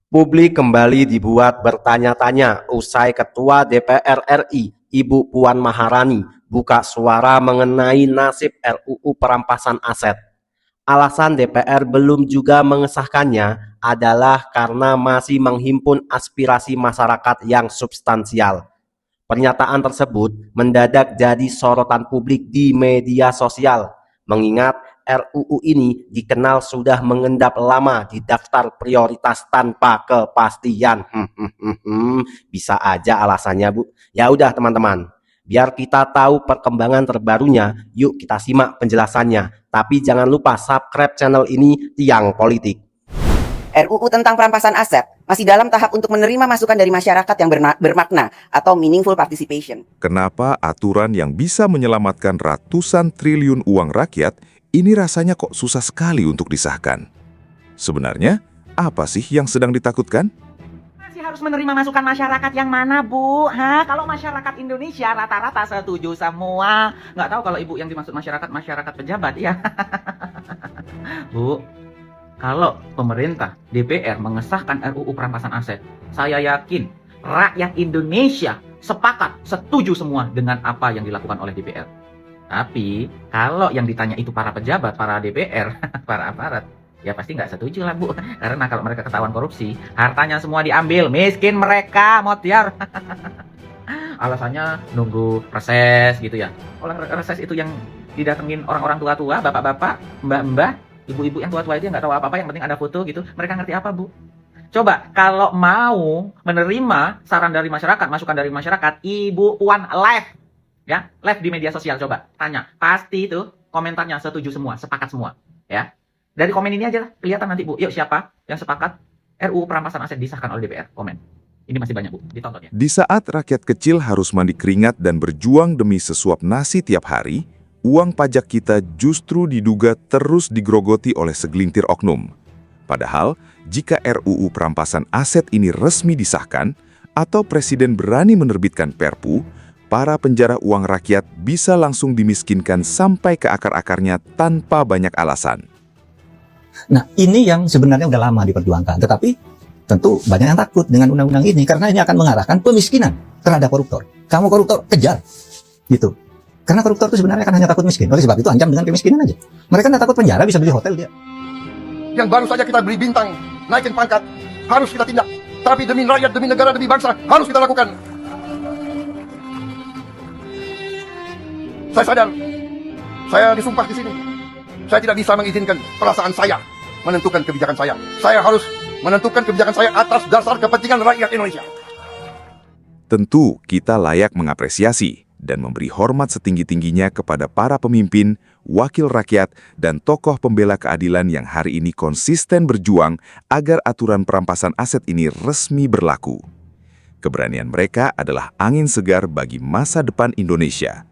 Publik kembali dibuat bertanya-tanya usai Ketua DPR RI, Ibu Puan Maharani, buka suara mengenai nasib RUU perampasan aset. Alasan DPR belum juga mengesahkannya adalah karena masih menghimpun aspirasi masyarakat yang substansial. Pernyataan tersebut mendadak jadi sorotan publik di media sosial, mengingat RUU ini dikenal sudah mengendap lama di daftar prioritas tanpa kepastian. Bisa aja alasannya, Bu. Ya udah teman-teman, biar kita tahu perkembangan terbarunya, yuk kita simak penjelasannya. Tapi jangan lupa subscribe channel ini, Tiang Politik. RUU tentang perampasan aset masih dalam tahap untuk menerima masukan dari masyarakat yang bermakna atau meaningful participation. Kenapa aturan yang bisa menyelamatkan ratusan triliun uang rakyat ini rasanya kok susah sekali untuk disahkan? Sebenarnya, apa sih yang sedang ditakutkan? Masih harus menerima masukan masyarakat yang mana, Bu? Kalau masyarakat Indonesia rata-rata setuju semua. Nggak tahu kalau Ibu yang dimaksud masyarakat pejabat, ya. Bu, kalau pemerintah, DPR mengesahkan RUU perampasan aset, saya yakin rakyat Indonesia sepakat, setuju semua dengan apa yang dilakukan oleh DPR. Tapi, kalau yang ditanya itu para pejabat, para DPR, para aparat, ya pasti nggak setuju lah, Bu. Karena kalau mereka ketahuan korupsi, hartanya semua diambil, miskin mereka, motiar. Alasannya nunggu reses gitu ya. Oleh reses itu yang didatengin orang-orang tua-tua, bapak-bapak, mbak-mbak, ibu-ibu yang tua-tua itu yang nggak tahu apa-apa, yang penting ada foto gitu. Mereka ngerti apa, Bu? Coba, kalau mau menerima saran dari masyarakat, masukan dari masyarakat, Ibu Puan live. Ya, live di media sosial, coba. Tanya. Pasti itu komentarnya setuju semua, sepakat semua. Ya. Dari komen ini aja lah, kelihatan nanti, Bu. Yuk, siapa yang sepakat RUU perampasan aset disahkan oleh DPR? Komen. Ini masih banyak, Bu. Ditonton ya. Di saat rakyat kecil harus mandi keringat dan berjuang demi sesuap nasi tiap hari, uang pajak kita justru diduga terus digrogoti oleh segelintir oknum. Padahal, jika RUU perampasan aset ini resmi disahkan, atau Presiden berani menerbitkan Perpu, para penjara uang rakyat bisa langsung dimiskinkan sampai ke akar-akarnya tanpa banyak alasan. Nah, ini yang sebenarnya udah lama diperjuangkan, tetapi tentu banyak yang takut dengan undang-undang ini, karena ini akan mengarahkan pemiskinan terhadap koruptor. Kamu koruptor, kejar! Gitu. Karena koruptor itu sebenarnya kan hanya takut miskin. Oleh sebab itu ancam dengan kemiskinan aja. Mereka nggak takut penjara, bisa beli hotel dia. Yang baru saja kita beri bintang, naikin pangkat, harus kita tindak. Tapi demi rakyat, demi negara, demi bangsa, harus kita lakukan. Saya sadar, saya disumpah di sini. Saya tidak bisa mengizinkan perasaan saya menentukan kebijakan saya. Saya harus menentukan kebijakan saya atas dasar kepentingan rakyat Indonesia. Tentu kita layak mengapresiasi dan memberi hormat setinggi-tingginya kepada para pemimpin, wakil rakyat, dan tokoh pembela keadilan yang hari ini konsisten berjuang agar aturan perampasan aset ini resmi berlaku. Keberanian mereka adalah angin segar bagi masa depan Indonesia.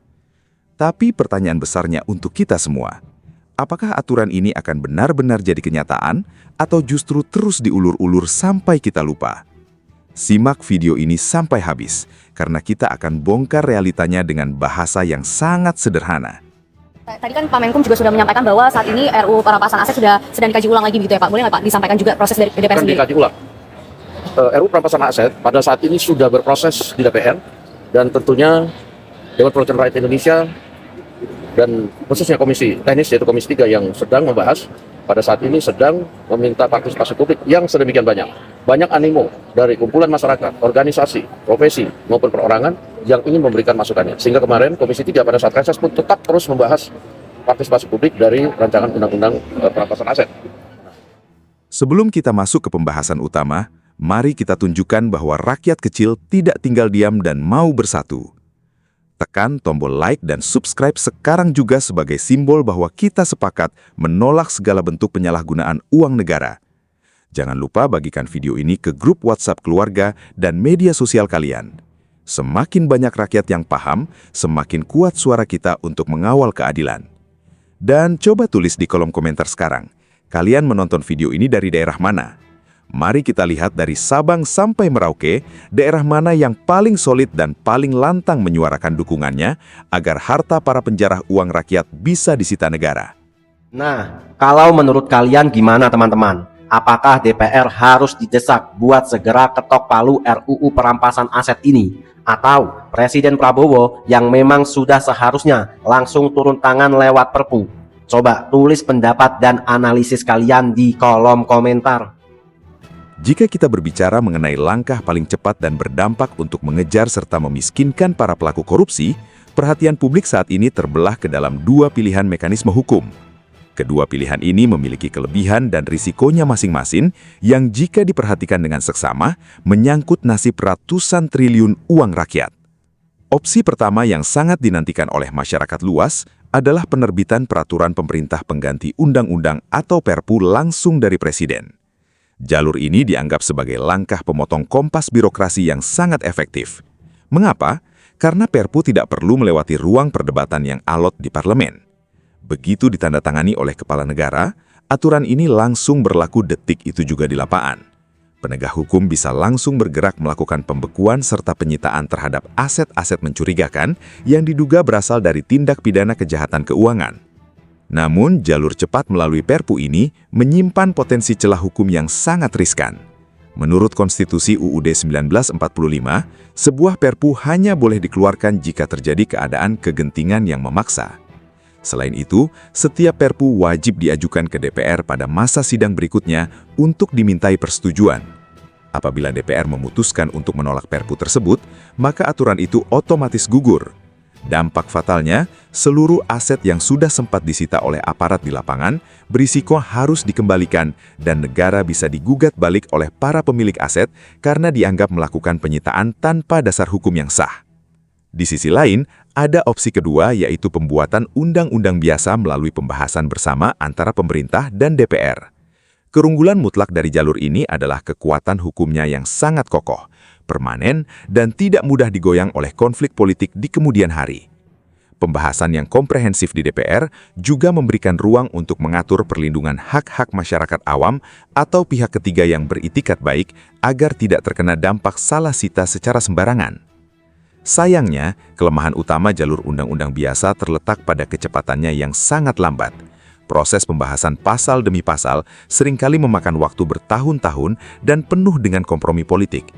Tapi pertanyaan besarnya untuk kita semua, apakah aturan ini akan benar-benar jadi kenyataan atau justru terus diulur-ulur sampai kita lupa? Simak video ini sampai habis, karena kita akan bongkar realitanya dengan bahasa yang sangat sederhana. Tadi kan Pak Menkum juga sudah menyampaikan bahwa saat ini RUU perampasan aset sedang dikaji ulang lagi begitu ya Pak? Boleh nggak Pak disampaikan juga proses dari DPR sendiri? Dikaji ulang. RUU perampasan aset pada saat ini sudah berproses di DPR, dan tentunya Dewan Perwakilan Rakyat Indonesia dan khususnya Komisi Teknis yaitu Komisi 3 yang sedang membahas pada saat ini sedang meminta partisipasi publik yang sedemikian banyak. Banyak animo dari kumpulan masyarakat, organisasi, profesi, maupun perorangan yang ingin memberikan masukannya. Sehingga kemarin Komisi 3 pada saat reses pun tetap terus membahas partisipasi publik dari rancangan undang-undang perampasan aset. Sebelum kita masuk ke pembahasan utama, mari kita tunjukkan bahwa rakyat kecil tidak tinggal diam dan mau bersatu. Tekan tombol like dan subscribe sekarang juga sebagai simbol bahwa kita sepakat menolak segala bentuk penyalahgunaan uang negara. Jangan lupa bagikan video ini ke grup WhatsApp keluarga dan media sosial kalian. Semakin banyak rakyat yang paham, semakin kuat suara kita untuk mengawal keadilan. Dan coba tulis di kolom komentar sekarang, kalian menonton video ini dari daerah mana? Mari kita lihat dari Sabang sampai Merauke, daerah mana yang paling solid dan paling lantang menyuarakan dukungannya agar harta para penjara uang rakyat bisa disita negara. Nah, kalau menurut kalian gimana teman-teman? Apakah DPR harus didesak buat segera ketok palu RUU perampasan aset ini? Atau Presiden Prabowo yang memang sudah seharusnya langsung turun tangan lewat Perpu? Coba tulis pendapat dan analisis kalian di kolom komentar. Jika kita berbicara mengenai langkah paling cepat dan berdampak untuk mengejar serta memiskinkan para pelaku korupsi, perhatian publik saat ini terbelah ke dalam dua pilihan mekanisme hukum. Kedua pilihan ini memiliki kelebihan dan risikonya masing-masing yang jika diperhatikan dengan seksama menyangkut nasib ratusan triliun uang rakyat. Opsi pertama yang sangat dinantikan oleh masyarakat luas adalah penerbitan peraturan pemerintah pengganti undang-undang atau Perpu langsung dari Presiden. Jalur ini dianggap sebagai langkah pemotong kompas birokrasi yang sangat efektif. Mengapa? Karena Perpu tidak perlu melewati ruang perdebatan yang alot di parlemen. Begitu ditandatangani oleh kepala negara, aturan ini langsung berlaku detik itu juga di lapangan. Penegak hukum bisa langsung bergerak melakukan pembekuan serta penyitaan terhadap aset-aset mencurigakan yang diduga berasal dari tindak pidana kejahatan keuangan. Namun, jalur cepat melalui Perpu ini menyimpan potensi celah hukum yang sangat riskan. Menurut Konstitusi UUD 1945, sebuah Perpu hanya boleh dikeluarkan jika terjadi keadaan kegentingan yang memaksa. Selain itu, setiap Perpu wajib diajukan ke DPR pada masa sidang berikutnya untuk dimintai persetujuan. Apabila DPR memutuskan untuk menolak Perpu tersebut, maka aturan itu otomatis gugur. Dampak fatalnya, seluruh aset yang sudah sempat disita oleh aparat di lapangan berisiko harus dikembalikan dan negara bisa digugat balik oleh para pemilik aset karena dianggap melakukan penyitaan tanpa dasar hukum yang sah. Di sisi lain, ada opsi kedua yaitu pembuatan undang-undang biasa melalui pembahasan bersama antara pemerintah dan DPR. Keunggulan mutlak dari jalur ini adalah kekuatan hukumnya yang sangat kokoh, permanen, dan tidak mudah digoyang oleh konflik politik di kemudian hari. Pembahasan yang komprehensif di DPR juga memberikan ruang untuk mengatur perlindungan hak-hak masyarakat awam atau pihak ketiga yang beritikat baik agar tidak terkena dampak salah sita secara sembarangan. Sayangnya, kelemahan utama jalur undang-undang biasa terletak pada kecepatannya yang sangat lambat. Proses pembahasan pasal demi pasal seringkali memakan waktu bertahun-tahun dan penuh dengan kompromi politik.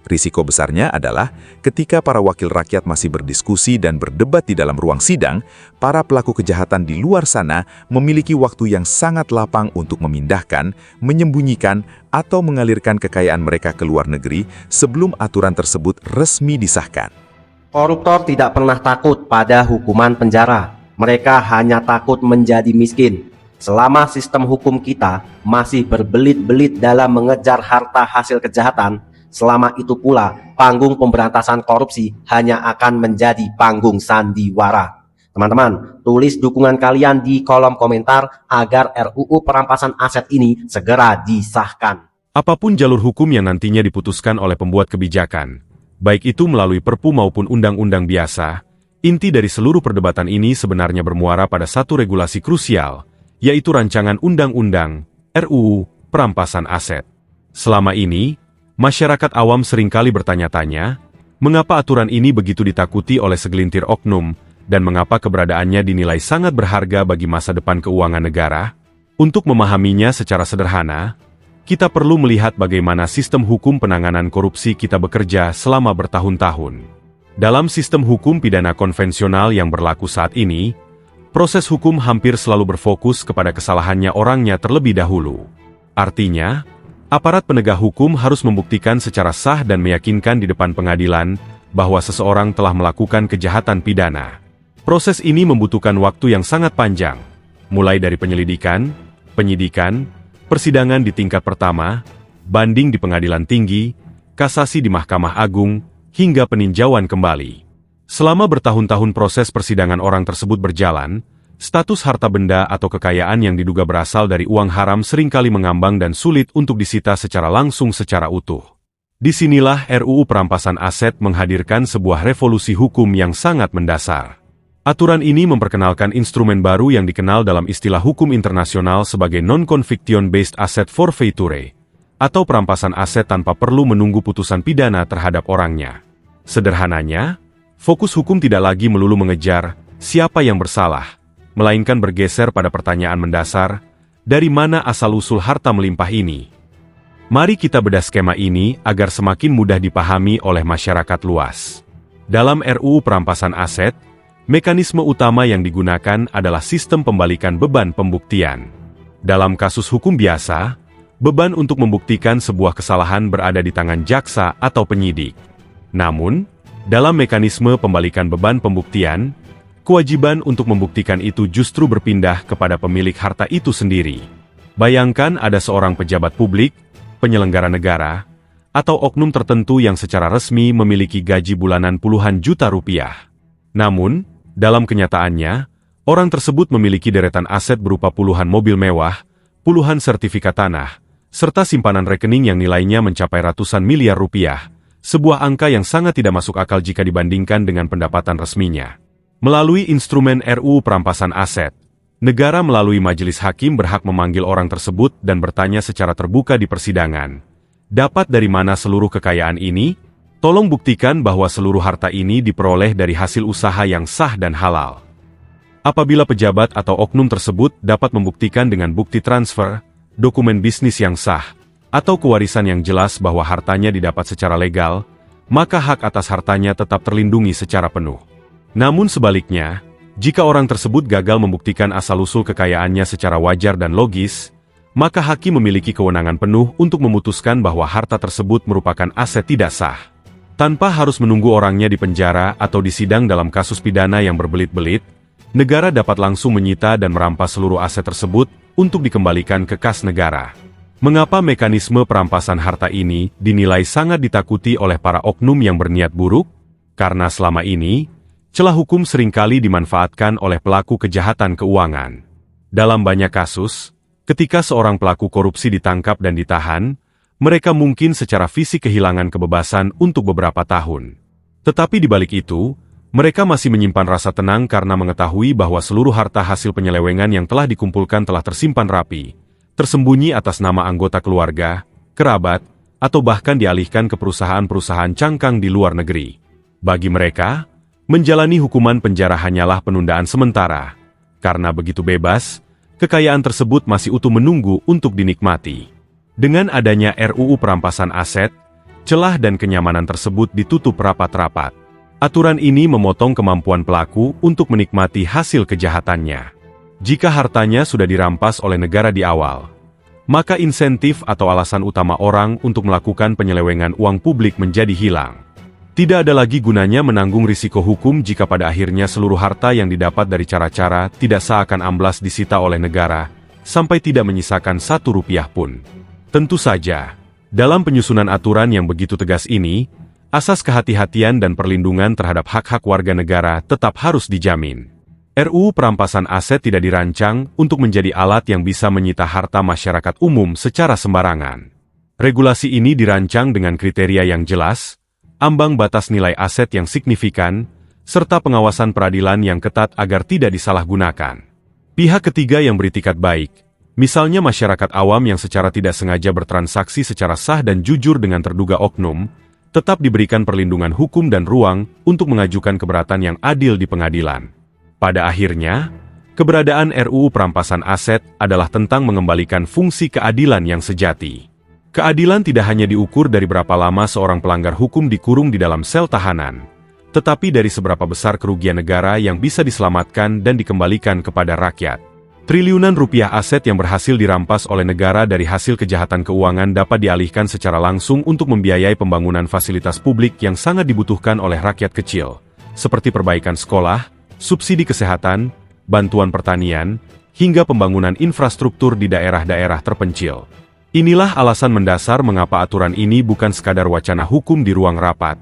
Risiko besarnya adalah ketika para wakil rakyat masih berdiskusi dan berdebat di dalam ruang sidang, para pelaku kejahatan di luar sana memiliki waktu yang sangat lapang untuk memindahkan, menyembunyikan, atau mengalirkan kekayaan mereka ke luar negeri sebelum aturan tersebut resmi disahkan. Koruptor tidak pernah takut pada hukuman penjara. Mereka hanya takut menjadi miskin. Selama sistem hukum kita masih berbelit-belit dalam mengejar harta hasil kejahatan, selama itu pula panggung pemberantasan korupsi hanya akan menjadi panggung sandiwara. Teman-teman, tulis dukungan kalian di kolom komentar agar RUU perampasan aset ini segera disahkan. Apapun jalur hukum yang nantinya diputuskan oleh pembuat kebijakan, baik itu melalui Perpu maupun undang-undang biasa, inti dari seluruh perdebatan ini sebenarnya bermuara pada satu regulasi krusial, yaitu rancangan undang-undang RUU perampasan aset. Selama ini, masyarakat awam seringkali bertanya-tanya, mengapa aturan ini begitu ditakuti oleh segelintir oknum, dan mengapa keberadaannya dinilai sangat berharga bagi masa depan keuangan negara? Untuk memahaminya secara sederhana, kita perlu melihat bagaimana sistem hukum penanganan korupsi kita bekerja selama bertahun-tahun. Dalam sistem hukum pidana konvensional yang berlaku saat ini, proses hukum hampir selalu berfokus kepada kesalahannya orangnya terlebih dahulu. Artinya, aparat penegak hukum harus membuktikan secara sah dan meyakinkan di depan pengadilan bahwa seseorang telah melakukan kejahatan pidana. Proses ini membutuhkan waktu yang sangat panjang, mulai dari penyelidikan, penyidikan, persidangan di tingkat pertama, banding di pengadilan tinggi, kasasi di Mahkamah Agung, hingga peninjauan kembali. Selama bertahun-tahun proses persidangan orang tersebut berjalan, status harta benda atau kekayaan yang diduga berasal dari uang haram seringkali mengambang dan sulit untuk disita secara langsung secara utuh. Disinilah RUU perampasan aset menghadirkan sebuah revolusi hukum yang sangat mendasar. Aturan ini memperkenalkan instrumen baru yang dikenal dalam istilah hukum internasional sebagai non-conviction-based asset forfeiture, atau perampasan aset tanpa perlu menunggu putusan pidana terhadap orangnya. Sederhananya, fokus hukum tidak lagi melulu mengejar siapa yang bersalah, melainkan bergeser pada pertanyaan mendasar, Dari mana asal-usul harta melimpah ini? Mari kita bedah skema ini agar semakin mudah dipahami oleh masyarakat luas. Dalam RUU Perampasan Aset, mekanisme utama yang digunakan adalah sistem pembalikan beban pembuktian. Dalam kasus hukum biasa, beban untuk membuktikan sebuah kesalahan berada di tangan jaksa atau penyidik. Namun, dalam mekanisme pembalikan beban pembuktian, kewajiban untuk membuktikan itu justru berpindah kepada pemilik harta itu sendiri. Bayangkan ada seorang pejabat publik, penyelenggara negara, atau oknum tertentu yang secara resmi memiliki gaji bulanan puluhan juta rupiah. Namun, dalam kenyataannya, orang tersebut memiliki deretan aset berupa puluhan mobil mewah, puluhan sertifikat tanah, serta simpanan rekening yang nilainya mencapai ratusan miliar rupiah, sebuah angka yang sangat tidak masuk akal jika dibandingkan dengan pendapatan resminya. Melalui instrumen RUU Perampasan Aset, negara melalui majelis hakim berhak memanggil orang tersebut dan bertanya secara terbuka di persidangan. Dapat dari mana seluruh kekayaan ini? Tolong buktikan bahwa seluruh harta ini diperoleh dari hasil usaha yang sah dan halal. Apabila pejabat atau oknum tersebut dapat membuktikan dengan bukti transfer, dokumen bisnis yang sah, atau kewarisan yang jelas bahwa hartanya didapat secara legal, maka hak atas hartanya tetap terlindungi secara penuh. Namun sebaliknya, jika orang tersebut gagal membuktikan asal-usul kekayaannya secara wajar dan logis, maka hakim memiliki kewenangan penuh untuk memutuskan bahwa harta tersebut merupakan aset tidak sah. Tanpa harus menunggu orangnya di penjara atau disidang dalam kasus pidana yang berbelit-belit, negara dapat langsung menyita dan merampas seluruh aset tersebut untuk dikembalikan ke kas negara. Mengapa mekanisme perampasan harta ini dinilai sangat ditakuti oleh para oknum yang berniat buruk? Karena selama ini, celah hukum seringkali dimanfaatkan oleh pelaku kejahatan keuangan. Dalam banyak kasus, ketika seorang pelaku korupsi ditangkap dan ditahan, mereka mungkin secara fisik kehilangan kebebasan untuk beberapa tahun. Tetapi di balik itu, mereka masih menyimpan rasa tenang karena mengetahui bahwa seluruh harta hasil penyelewengan yang telah dikumpulkan telah tersimpan rapi, tersembunyi atas nama anggota keluarga, kerabat, atau bahkan dialihkan ke perusahaan-perusahaan cangkang di luar negeri. Bagi mereka, menjalani hukuman penjara hanyalah penundaan sementara, karena begitu bebas, kekayaan tersebut masih utuh menunggu untuk dinikmati. Dengan adanya RUU Perampasan Aset, celah dan kenyamanan tersebut ditutup rapat-rapat. Aturan ini memotong kemampuan pelaku untuk menikmati hasil kejahatannya. Jika hartanya sudah dirampas oleh negara di awal, maka insentif atau alasan utama orang untuk melakukan penyelewengan uang publik menjadi hilang. Tidak ada lagi gunanya menanggung risiko hukum jika pada akhirnya seluruh harta yang didapat dari cara-cara tidak sah akan amblas disita oleh negara, sampai tidak menyisakan 1 rupiah pun. Tentu saja, dalam penyusunan aturan yang begitu tegas ini, asas kehati-hatian dan perlindungan terhadap hak-hak warga negara tetap harus dijamin. RUU Perampasan Aset tidak dirancang untuk menjadi alat yang bisa menyita harta masyarakat umum secara sembarangan. Regulasi ini dirancang dengan kriteria yang jelas, ambang batas nilai aset yang signifikan, serta pengawasan peradilan yang ketat agar tidak disalahgunakan. Pihak ketiga yang beritikat baik, misalnya masyarakat awam yang secara tidak sengaja bertransaksi secara sah dan jujur dengan terduga oknum, tetap diberikan perlindungan hukum dan ruang untuk mengajukan keberatan yang adil di pengadilan. Pada akhirnya, keberadaan RUU Perampasan Aset adalah tentang mengembalikan fungsi keadilan yang sejati. Keadilan tidak hanya diukur dari berapa lama seorang pelanggar hukum dikurung di dalam sel tahanan, tetapi dari seberapa besar kerugian negara yang bisa diselamatkan dan dikembalikan kepada rakyat. Triliunan rupiah aset yang berhasil dirampas oleh negara dari hasil kejahatan keuangan dapat dialihkan secara langsung untuk membiayai pembangunan fasilitas publik yang sangat dibutuhkan oleh rakyat kecil, seperti perbaikan sekolah, subsidi kesehatan, bantuan pertanian, hingga pembangunan infrastruktur di daerah-daerah terpencil. Inilah alasan mendasar mengapa aturan ini bukan sekadar wacana hukum di ruang rapat,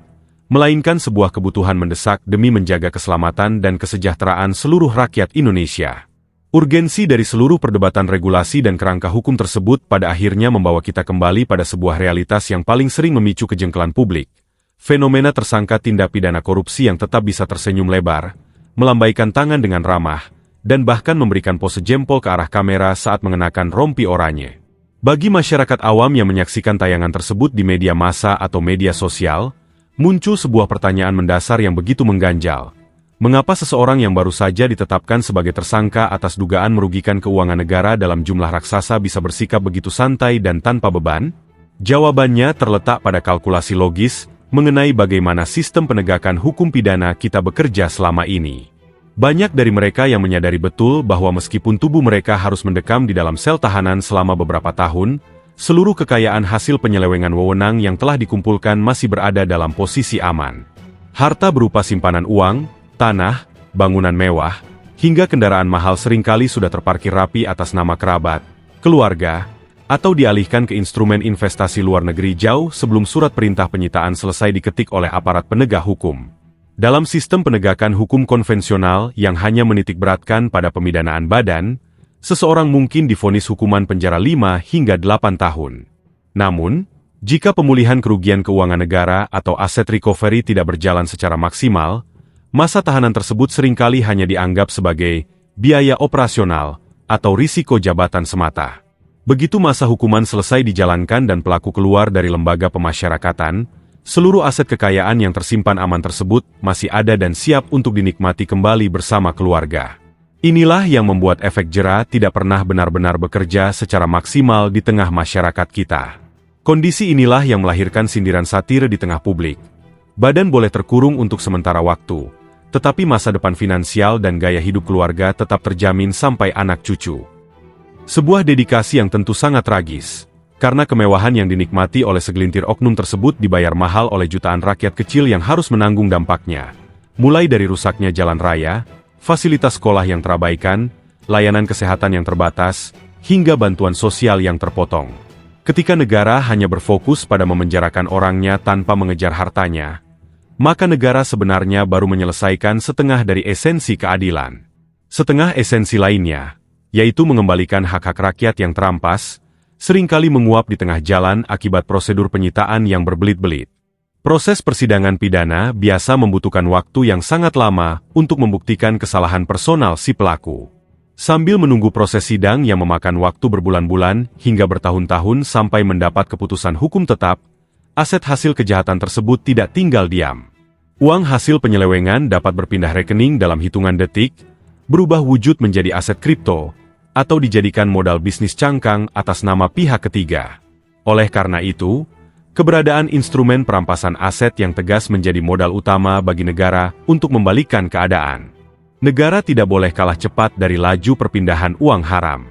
melainkan sebuah kebutuhan mendesak demi menjaga keselamatan dan kesejahteraan seluruh rakyat Indonesia. Urgensi dari seluruh perdebatan regulasi dan kerangka hukum tersebut pada akhirnya membawa kita kembali pada sebuah realitas yang paling sering memicu kejengkelan publik. Fenomena tersangka tindak pidana korupsi yang tetap bisa tersenyum lebar, melambaikan tangan dengan ramah, dan bahkan memberikan pose jempol ke arah kamera saat mengenakan rompi oranye. Bagi masyarakat awam yang menyaksikan tayangan tersebut di media massa atau media sosial, muncul sebuah pertanyaan mendasar yang begitu mengganjal. Mengapa seseorang yang baru saja ditetapkan sebagai tersangka atas dugaan merugikan keuangan negara dalam jumlah raksasa bisa bersikap begitu santai dan tanpa beban? Jawabannya terletak pada kalkulasi logis mengenai bagaimana sistem penegakan hukum pidana kita bekerja selama ini. Banyak dari mereka yang menyadari betul bahwa meskipun tubuh mereka harus mendekam di dalam sel tahanan selama beberapa tahun, seluruh kekayaan hasil penyelewengan wewenang yang telah dikumpulkan masih berada dalam posisi aman. Harta berupa simpanan uang, tanah, bangunan mewah, hingga kendaraan mahal seringkali sudah terparkir rapi atas nama kerabat, keluarga, atau dialihkan ke instrumen investasi luar negeri jauh sebelum surat perintah penyitaan selesai diketik oleh aparat penegak hukum. Dalam sistem penegakan hukum konvensional yang hanya menitikberatkan pada pemidanaan badan, seseorang mungkin divonis hukuman penjara 5 hingga 8 tahun. Namun, jika pemulihan kerugian keuangan negara atau aset recovery tidak berjalan secara maksimal, masa tahanan tersebut seringkali hanya dianggap sebagai biaya operasional atau risiko jabatan semata. Begitu masa hukuman selesai dijalankan dan pelaku keluar dari lembaga pemasyarakatan, seluruh aset kekayaan yang tersimpan aman tersebut masih ada dan siap untuk dinikmati kembali bersama keluarga. Inilah yang membuat efek jera tidak pernah benar-benar bekerja secara maksimal di tengah masyarakat kita. Kondisi inilah yang melahirkan sindiran satire di tengah publik. Badan boleh terkurung untuk sementara waktu, tetapi masa depan finansial dan gaya hidup keluarga tetap terjamin sampai anak cucu. Sebuah dedikasi yang tentu sangat tragis, karena kemewahan yang dinikmati oleh segelintir oknum tersebut dibayar mahal oleh jutaan rakyat kecil yang harus menanggung dampaknya. Mulai dari rusaknya jalan raya, fasilitas sekolah yang terabaikan, layanan kesehatan yang terbatas, hingga bantuan sosial yang terpotong. Ketika negara hanya berfokus pada memenjarakan orangnya tanpa mengejar hartanya, maka negara sebenarnya baru menyelesaikan setengah dari esensi keadilan. Setengah esensi lainnya, yaitu mengembalikan hak-hak rakyat yang terampas, seringkali menguap di tengah jalan akibat prosedur penyitaan yang berbelit-belit. Proses persidangan pidana biasa membutuhkan waktu yang sangat lama untuk membuktikan kesalahan personal si pelaku. Sambil menunggu proses sidang yang memakan waktu berbulan-bulan hingga bertahun-tahun sampai mendapat keputusan hukum tetap, aset hasil kejahatan tersebut tidak tinggal diam. Uang hasil penyelewengan dapat berpindah rekening dalam hitungan detik, berubah wujud menjadi aset kripto, atau dijadikan modal bisnis cangkang atas nama pihak ketiga. Oleh karena itu, keberadaan instrumen perampasan aset yang tegas menjadi modal utama bagi negara untuk membalikkan keadaan. Negara tidak boleh kalah cepat dari laju perpindahan uang haram.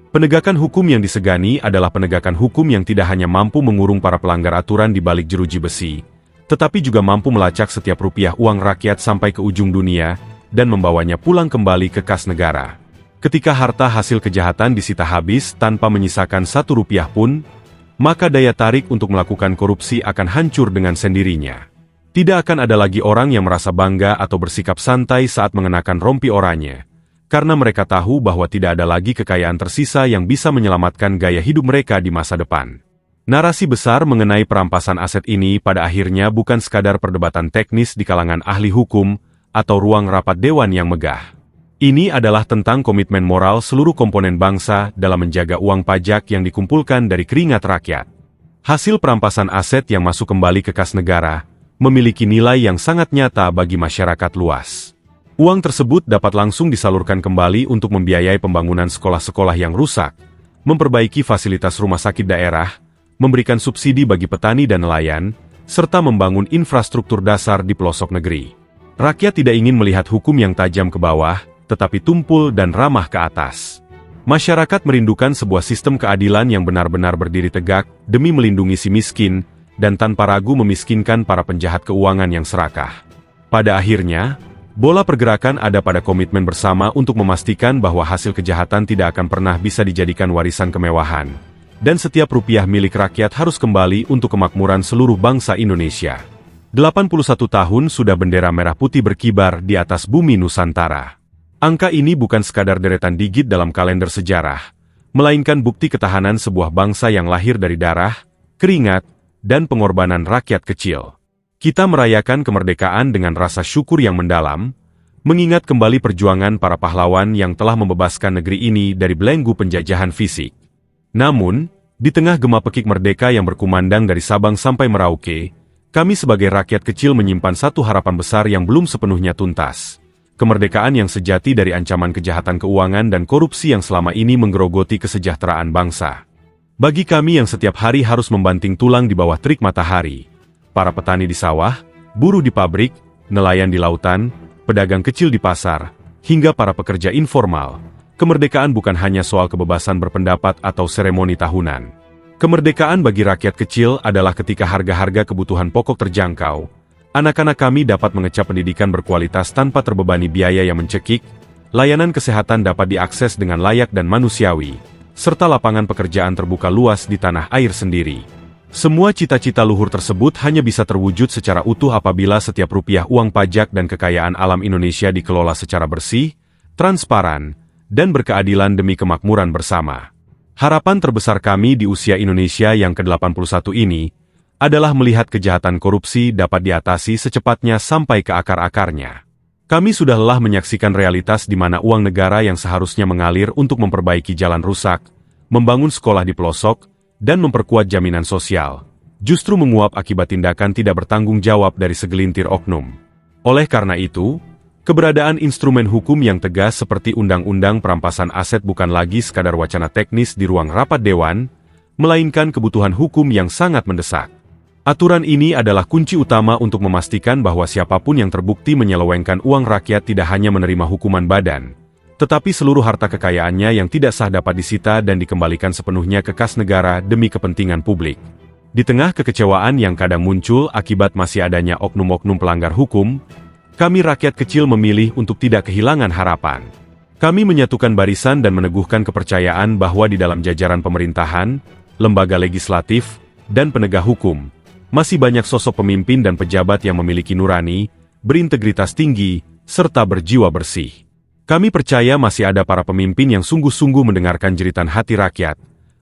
Penegakan hukum yang disegani adalah penegakan hukum yang tidak hanya mampu mengurung para pelanggar aturan di balik jeruji besi, tetapi juga mampu melacak setiap rupiah uang rakyat sampai ke ujung dunia dan membawanya pulang kembali ke kas negara. Ketika harta hasil kejahatan disita habis tanpa menyisakan 1 rupiah pun, maka daya tarik untuk melakukan korupsi akan hancur dengan sendirinya. Tidak akan ada lagi orang yang merasa bangga atau bersikap santai saat mengenakan rompi oranye, karena mereka tahu bahwa tidak ada lagi kekayaan tersisa yang bisa menyelamatkan gaya hidup mereka di masa depan. Narasi besar mengenai perampasan aset ini pada akhirnya bukan sekadar perdebatan teknis di kalangan ahli hukum atau ruang rapat dewan yang megah. Ini adalah tentang komitmen moral seluruh komponen bangsa dalam menjaga uang pajak yang dikumpulkan dari keringat rakyat. Hasil perampasan aset yang masuk kembali ke kas negara memiliki nilai yang sangat nyata bagi masyarakat luas. Uang tersebut dapat langsung disalurkan kembali untuk membiayai pembangunan sekolah-sekolah yang rusak, memperbaiki fasilitas rumah sakit daerah, memberikan subsidi bagi petani dan nelayan, serta membangun infrastruktur dasar di pelosok negeri. Rakyat tidak ingin melihat hukum yang tajam ke bawah, tetapi tumpul dan ramah ke atas. Masyarakat merindukan sebuah sistem keadilan yang benar-benar berdiri tegak demi melindungi si miskin, dan tanpa ragu memiskinkan para penjahat keuangan yang serakah. Pada akhirnya, bola pergerakan ada pada komitmen bersama untuk memastikan bahwa hasil kejahatan tidak akan pernah bisa dijadikan warisan kemewahan, dan setiap rupiah milik rakyat harus kembali untuk kemakmuran seluruh bangsa Indonesia. 81 tahun sudah bendera merah putih berkibar di atas bumi Nusantara. Angka ini bukan sekadar deretan digit dalam kalender sejarah, melainkan bukti ketahanan sebuah bangsa yang lahir dari darah, keringat, dan pengorbanan rakyat kecil. Kita merayakan kemerdekaan dengan rasa syukur yang mendalam, mengingat kembali perjuangan para pahlawan yang telah membebaskan negeri ini dari belenggu penjajahan fisik. Namun, di tengah gema pekik merdeka yang berkumandang dari Sabang sampai Merauke, kami sebagai rakyat kecil menyimpan satu harapan besar yang belum sepenuhnya tuntas, kemerdekaan yang sejati dari ancaman kejahatan keuangan dan korupsi yang selama ini menggerogoti kesejahteraan bangsa. Bagi kami yang setiap hari harus membanting tulang di bawah terik matahari, para petani di sawah, buruh di pabrik, nelayan di lautan, pedagang kecil di pasar, hingga para pekerja informal, kemerdekaan bukan hanya soal kebebasan berpendapat atau seremoni tahunan. Kemerdekaan bagi rakyat kecil adalah ketika harga-harga kebutuhan pokok terjangkau, anak-anak kami dapat mengecap pendidikan berkualitas tanpa terbebani biaya yang mencekik, layanan kesehatan dapat diakses dengan layak dan manusiawi, serta lapangan pekerjaan terbuka luas di tanah air sendiri. Semua cita-cita luhur tersebut hanya bisa terwujud secara utuh apabila setiap rupiah uang pajak dan kekayaan alam Indonesia dikelola secara bersih, transparan, dan berkeadilan demi kemakmuran bersama. Harapan terbesar kami di usia Indonesia yang ke-81 ini adalah melihat kejahatan korupsi dapat diatasi secepatnya sampai ke akar-akarnya. Kami sudah lelah menyaksikan realitas di mana uang negara yang seharusnya mengalir untuk memperbaiki jalan rusak, membangun sekolah di pelosok, dan memperkuat jaminan sosial, justru menguap akibat tindakan tidak bertanggung jawab dari segelintir oknum. Oleh karena itu, keberadaan instrumen hukum yang tegas seperti Undang-Undang Perampasan Aset bukan lagi sekadar wacana teknis di ruang rapat dewan, melainkan kebutuhan hukum yang sangat mendesak. Aturan ini adalah kunci utama untuk memastikan bahwa siapapun yang terbukti menyelewengkan uang rakyat tidak hanya menerima hukuman badan, tetapi seluruh harta kekayaannya yang tidak sah dapat disita dan dikembalikan sepenuhnya ke kas negara demi kepentingan publik. Di tengah kekecewaan yang kadang muncul akibat masih adanya oknum-oknum pelanggar hukum, kami rakyat kecil memilih untuk tidak kehilangan harapan. Kami menyatukan barisan dan meneguhkan kepercayaan bahwa di dalam jajaran pemerintahan, lembaga legislatif, dan penegak hukum, masih banyak sosok pemimpin dan pejabat yang memiliki nurani, berintegritas tinggi, serta berjiwa bersih. Kami percaya masih ada para pemimpin yang sungguh-sungguh mendengarkan jeritan hati rakyat,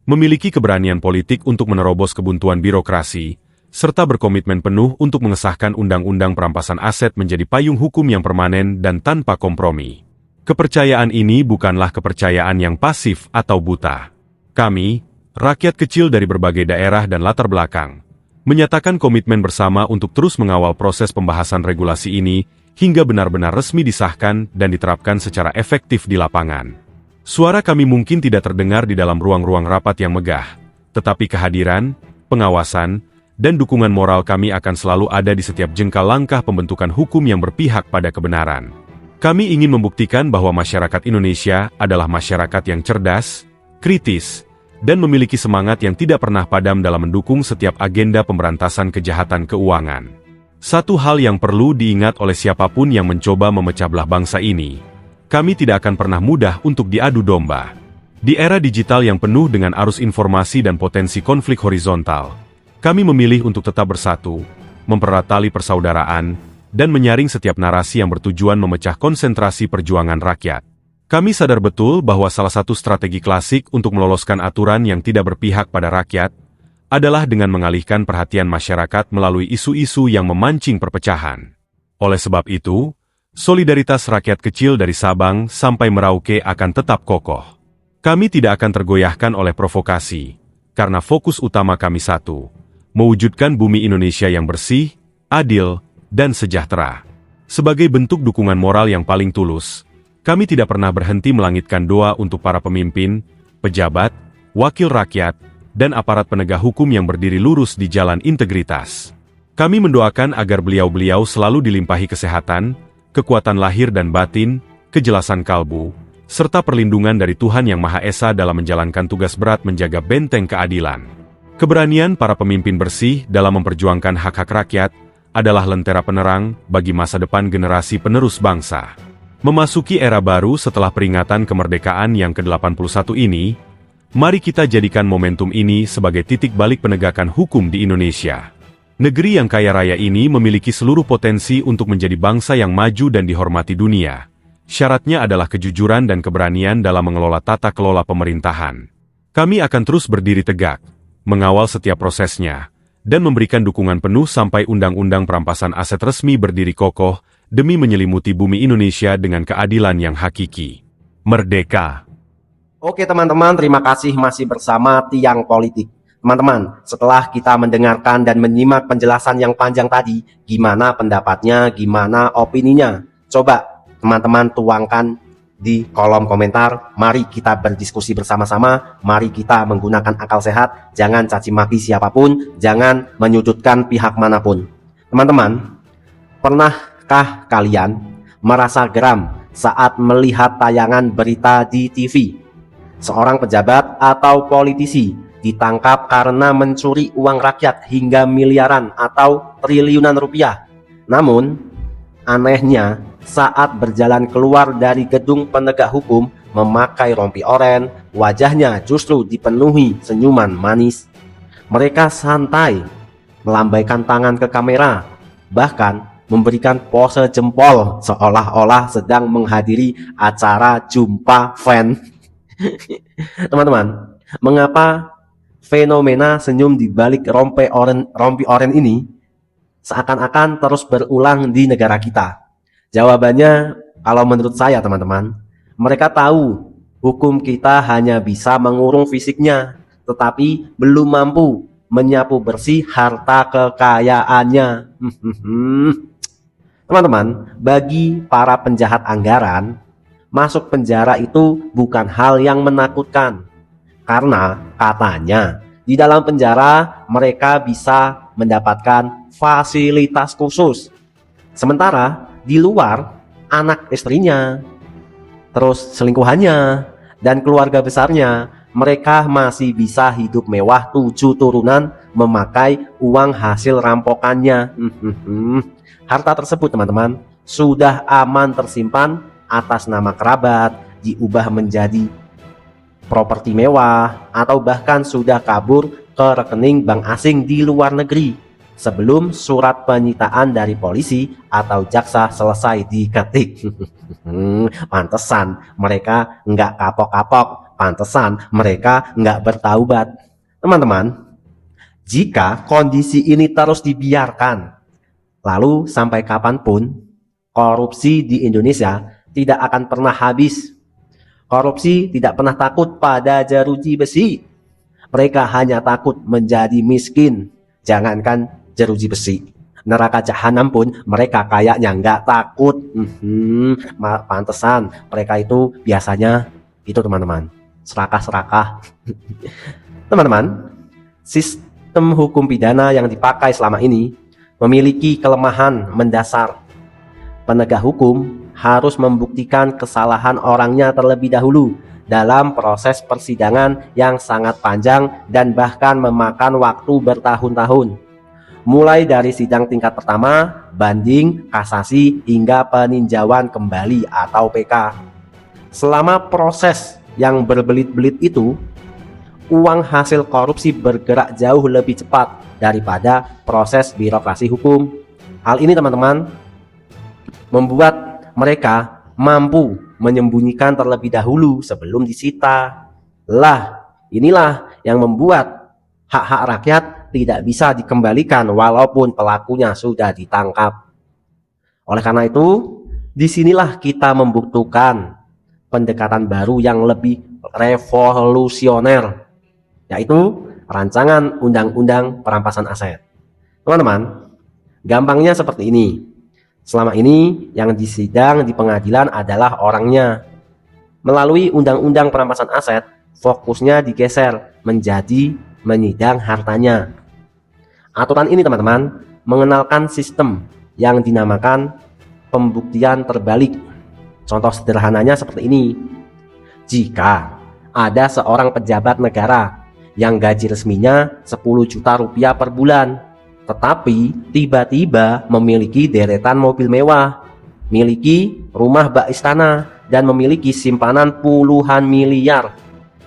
memiliki keberanian politik untuk menerobos kebuntuan birokrasi, serta berkomitmen penuh untuk mengesahkan Undang-Undang Perampasan Aset menjadi payung hukum yang permanen dan tanpa kompromi. Kepercayaan ini bukanlah kepercayaan yang pasif atau buta. Kami, rakyat kecil dari berbagai daerah dan latar belakang, menyatakan komitmen bersama untuk terus mengawal proses pembahasan regulasi ini hingga benar-benar resmi disahkan dan diterapkan secara efektif di lapangan. Suara kami mungkin tidak terdengar di dalam ruang-ruang rapat yang megah, tetapi kehadiran, pengawasan, dan dukungan moral kami akan selalu ada di setiap jengkal langkah pembentukan hukum yang berpihak pada kebenaran. Kami ingin membuktikan bahwa masyarakat Indonesia adalah masyarakat yang cerdas, kritis, dan memiliki semangat yang tidak pernah padam dalam mendukung setiap agenda pemberantasan kejahatan keuangan. Satu hal yang perlu diingat oleh siapapun yang mencoba memecah belah bangsa ini, kami tidak akan pernah mudah untuk diadu domba. Di era digital yang penuh dengan arus informasi dan potensi konflik horizontal, kami memilih untuk tetap bersatu, mempererat tali persaudaraan, dan menyaring setiap narasi yang bertujuan memecah konsentrasi perjuangan rakyat. Kami sadar betul bahwa salah satu strategi klasik untuk meloloskan aturan yang tidak berpihak pada rakyat adalah dengan mengalihkan perhatian masyarakat melalui isu-isu yang memancing perpecahan. Oleh sebab itu, solidaritas rakyat kecil dari Sabang sampai Merauke akan tetap kokoh. Kami tidak akan tergoyahkan oleh provokasi, karena fokus utama kami satu, mewujudkan bumi Indonesia yang bersih, adil, dan sejahtera. Sebagai bentuk dukungan moral yang paling tulus, kami tidak pernah berhenti melangitkan doa untuk para pemimpin, pejabat, wakil rakyat, dan aparat penegak hukum yang berdiri lurus di jalan integritas. Kami mendoakan agar beliau-beliau selalu dilimpahi kesehatan, kekuatan lahir dan batin, kejelasan kalbu, serta perlindungan dari Tuhan Yang Maha Esa dalam menjalankan tugas berat menjaga benteng keadilan. Keberanian para pemimpin bersih dalam memperjuangkan hak-hak rakyat adalah lentera penerang bagi masa depan generasi penerus bangsa. Memasuki era baru setelah peringatan kemerdekaan yang ke-81 ini, mari kita jadikan momentum ini sebagai titik balik penegakan hukum di Indonesia. Negeri yang kaya raya ini memiliki seluruh potensi untuk menjadi bangsa yang maju dan dihormati dunia. Syaratnya adalah kejujuran dan keberanian dalam mengelola tata kelola pemerintahan. Kami akan terus berdiri tegak, mengawal setiap prosesnya, dan memberikan dukungan penuh sampai Undang-Undang Perampasan Aset resmi berdiri kokoh demi menyelimuti bumi Indonesia dengan keadilan yang hakiki. Merdeka! Oke teman-teman, terima kasih masih bersama Tiang Politik. Teman-teman, setelah kita mendengarkan dan menyimak penjelasan yang panjang tadi, gimana pendapatnya, gimana opininya? Coba teman-teman tuangkan di kolom komentar. Mari kita berdiskusi bersama-sama, mari kita menggunakan akal sehat, jangan caci maki siapapun, jangan menyudutkan pihak manapun. Teman-teman, pernahkah kalian merasa geram saat melihat tayangan berita di TV? Seorang pejabat atau politisi ditangkap karena mencuri uang rakyat hingga miliaran atau triliunan rupiah. Namun, anehnya, saat berjalan keluar dari gedung penegak hukum memakai rompi oranye, wajahnya justru dipenuhi senyuman manis. Mereka santai, melambaikan tangan ke kamera, bahkan memberikan pose jempol seolah-olah sedang menghadiri acara jumpa fan. Teman-teman, mengapa fenomena senyum di balik rompi oranye ini seakan-akan terus berulang di negara kita? Jawabannya, kalau menurut saya teman-teman, mereka tahu hukum kita hanya bisa mengurung fisiknya, tetapi belum mampu menyapu bersih harta kekayaannya. Teman-teman, bagi para penjahat anggaran, masuk penjara itu bukan hal yang menakutkan. Karena katanya di dalam penjara mereka bisa mendapatkan fasilitas khusus. Sementara di luar, anak istrinya, terus selingkuhannya, dan keluarga besarnya, mereka masih bisa hidup mewah 7 turunan memakai uang hasil rampokannya. Harta tersebut teman-teman sudah aman tersimpan atas nama kerabat, diubah menjadi properti mewah, atau bahkan sudah kabur ke rekening bank asing di luar negeri sebelum surat penyitaan dari polisi atau jaksa selesai diketik. Pantesan mereka nggak kapok-kapok, pantesan mereka nggak bertaubat. Teman-teman, jika kondisi ini terus dibiarkan, lalu sampai kapanpun korupsi di Indonesia tidak akan pernah habis. Korupsi tidak pernah takut pada jeruji besi. Mereka hanya takut menjadi miskin. Jangankan jeruji besi, neraka jahanam pun mereka kayaknya nggak takut. Pantesan mereka itu biasanya itu teman-teman, serakah-serakah. Teman-teman, sistem hukum pidana yang dipakai selama ini memiliki kelemahan mendasar. Penegak hukum harus membuktikan kesalahan orangnya terlebih dahulu dalam proses persidangan yang sangat panjang dan bahkan memakan waktu bertahun-tahun. Mulai dari sidang tingkat pertama, banding, kasasi, hingga peninjauan kembali atau PK. Selama proses yang berbelit-belit itu, uang hasil korupsi bergerak jauh lebih cepat daripada proses birokrasi hukum. Hal ini teman-teman membuat mereka mampu menyembunyikan terlebih dahulu sebelum disita. Inilah yang membuat hak-hak rakyat tidak bisa dikembalikan walaupun pelakunya sudah ditangkap. Oleh karena itu, disinilah kita membutuhkan pendekatan baru yang lebih revolusioner, yaitu rancangan undang-undang perampasan aset. Teman-teman, gampangnya seperti ini. Selama ini yang disidang di pengadilan adalah orangnya. Melalui undang-undang perampasan aset, fokusnya digeser menjadi menyidang hartanya. Aturan ini teman-teman mengenalkan sistem yang dinamakan pembuktian terbalik. Contoh sederhananya seperti ini. Jika ada seorang pejabat negara yang gaji resminya 10 juta rupiah per bulan, tetapi tiba-tiba memiliki deretan mobil mewah, miliki rumah bak istana, dan memiliki simpanan puluhan miliar,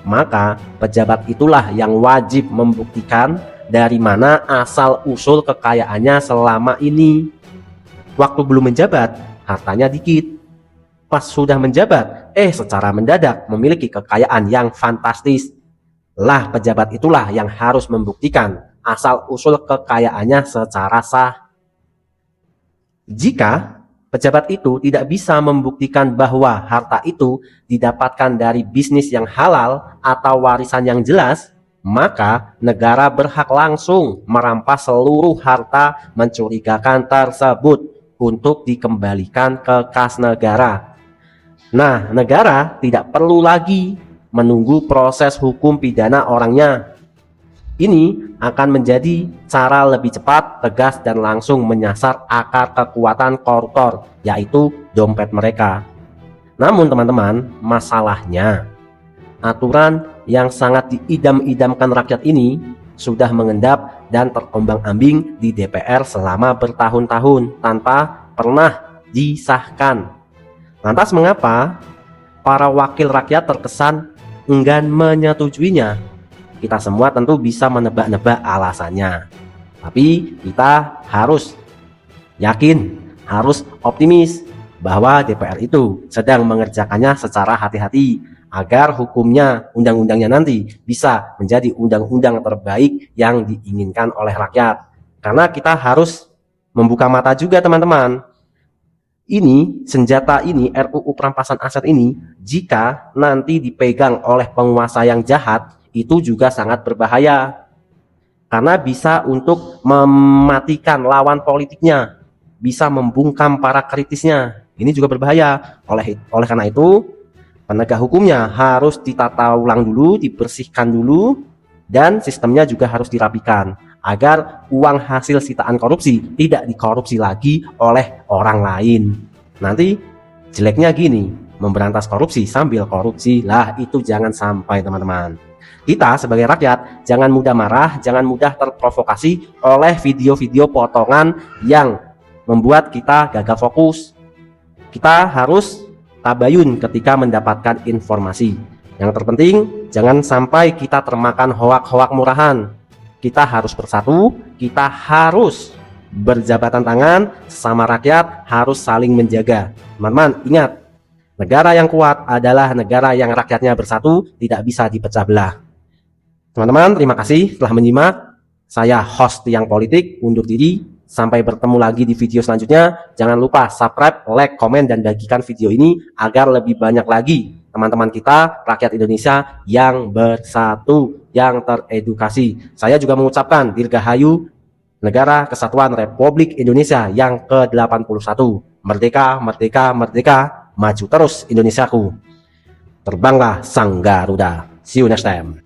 maka pejabat itulah yang wajib membuktikan dari mana asal-usul kekayaannya selama ini. Waktu belum menjabat, hartanya dikit. Pas sudah menjabat, secara mendadak memiliki kekayaan yang fantastis. Pejabat itulah yang harus membuktikan asal-usul kekayaannya secara sah. Jika pejabat itu tidak bisa membuktikan bahwa harta itu didapatkan dari bisnis yang halal atau warisan yang jelas, maka negara berhak langsung merampas seluruh harta mencurigakan tersebut untuk dikembalikan ke kas negara. Nah, negara tidak perlu lagi menunggu proses hukum pidana orangnya. Ini akan menjadi cara lebih cepat, tegas, dan langsung menyasar akar kekuatan koruptor, yaitu dompet mereka. Namun teman-teman, masalahnya aturan yang sangat diidam-idamkan rakyat ini sudah mengendap dan terombang-ambing di DPR selama bertahun-tahun tanpa pernah disahkan. Lantas mengapa para wakil rakyat terkesan enggan menyetujuinya? Kita semua tentu bisa menebak-nebak alasannya. Tapi kita harus yakin, harus optimis bahwa DPR itu sedang mengerjakannya secara hati-hati agar hukumnya, undang-undangnya nanti bisa menjadi undang-undang terbaik yang diinginkan oleh rakyat. Karena kita harus membuka mata juga teman-teman. Ini, senjata ini, RUU perampasan aset ini, jika nanti dipegang oleh penguasa yang jahat, itu juga sangat berbahaya. Karena bisa untuk mematikan lawan politiknya, bisa membungkam para kritisnya. Ini juga berbahaya. Oleh karena itu, penegak hukumnya harus ditata ulang dulu, dibersihkan dulu, dan sistemnya juga harus dirapikan agar uang hasil sitaan korupsi tidak dikorupsi lagi oleh orang lain. Nanti jeleknya gini, memberantas korupsi sambil korupsi, lah itu jangan sampai teman-teman. Kita sebagai rakyat jangan mudah marah, jangan mudah terprovokasi oleh video-video potongan yang membuat kita gagal fokus. Kita harus tabayun ketika mendapatkan informasi. Yang terpenting jangan sampai kita termakan hoak-hoak murahan. Kita harus bersatu, kita harus berjabatan tangan, sesama rakyat harus saling menjaga. Teman-teman, ingat, negara yang kuat adalah negara yang rakyatnya bersatu, tidak bisa dipecah belah. Teman-teman, terima kasih telah menyimak. Saya host Tiang Politik, undur diri. Sampai bertemu lagi di video selanjutnya. Jangan lupa subscribe, like, komen, dan bagikan video ini agar lebih banyak lagi teman-teman kita, rakyat Indonesia yang bersatu, yang teredukasi. Saya juga mengucapkan Dirgahayu Negara Kesatuan Republik Indonesia yang ke-81. Merdeka, merdeka, merdeka, maju terus Indonesiaku. Terbanglah Sang Garuda. See you next time.